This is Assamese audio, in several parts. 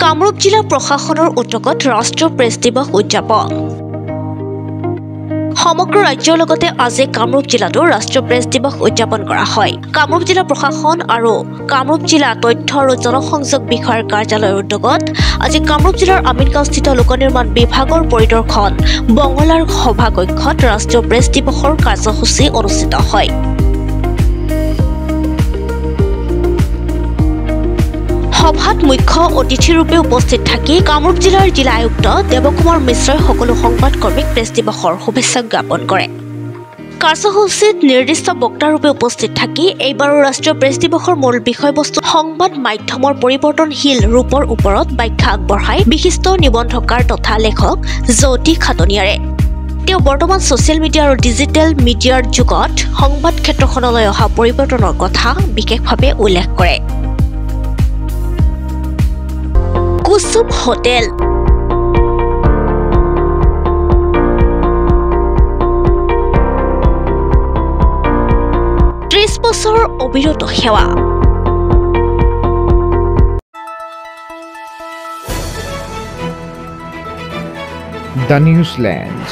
কামৰূপ জিলা প্ৰশাসনৰ উদ্যোগত ৰাষ্ট্ৰীয় প্ৰেছ দিৱস উদযাপন সমগ্ৰ ৰাজ্যৰ লগতে আজি কামৰূপ জিলাতো ৰাষ্ট্ৰীয় প্ৰেছ দিৱস উদযাপন কৰা হয়। কামৰূপ জিলা প্ৰশাসন আৰু কামৰূপ জিলা তথ্য আৰু জনসংযোগ বিষয়াৰ কাৰ্যালয়ৰ উদ্যোগত আজি কামৰূপ জিলাৰ আমিনগাঁওস্থিত লোকনিৰ্মাণ বিভাগৰ পৰিদৰ্শন বঙলাৰ সভাকক্ষত ৰাষ্ট্ৰীয় প্ৰেছ দিৱসৰ কাৰ্যসূচী অনুষ্ঠিত হয়। সভাত মুখ্য অতিথিৰূপে উপস্থিত থাকি কামৰূপ জিলাৰ জিলা আয়ুক্ত দেৱকুমাৰ মিশ্ৰই সকলো সংবাদকৰ্মীক প্ৰেছ দিৱসৰ শুভেচ্ছা জ্ঞাপন কৰে। কাৰ্যসূচীত নিৰ্দিষ্ট বক্তাৰূপে উপস্থিত থাকি এইবাৰৰ ৰাষ্ট্ৰীয় প্ৰেছ দিৱসৰ মূল বিষয়বস্তু সংবাদ মাধ্যমৰ পৰিৱৰ্তনশীল ৰূপৰ ওপৰত ব্যাখ্যা আগবঢ়াই বিশিষ্ট নিবন্ধকাৰ তথা লেখক জ্যোতি খাটনিয়াৰে। তেওঁ বৰ্তমান ছচিয়েল মিডিয়া আৰু ডিজিটেল মিডিয়াৰ যুগত সংবাদ ক্ষেত্ৰখনলৈ অহা পৰিৱৰ্তনৰ কথা বিশেষভাৱে উল্লেখ কৰে। কুসুম হোটেল 30 বছৰ অবিৰত সেৱা। দ্য নিউজলেণ্ডছ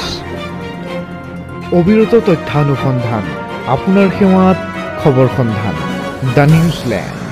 অবিৰত তথ্যানুসন্ধান আপোনাৰ সেৱাত খবৰ সন্ধান দ্য নিউজলেণ্ড।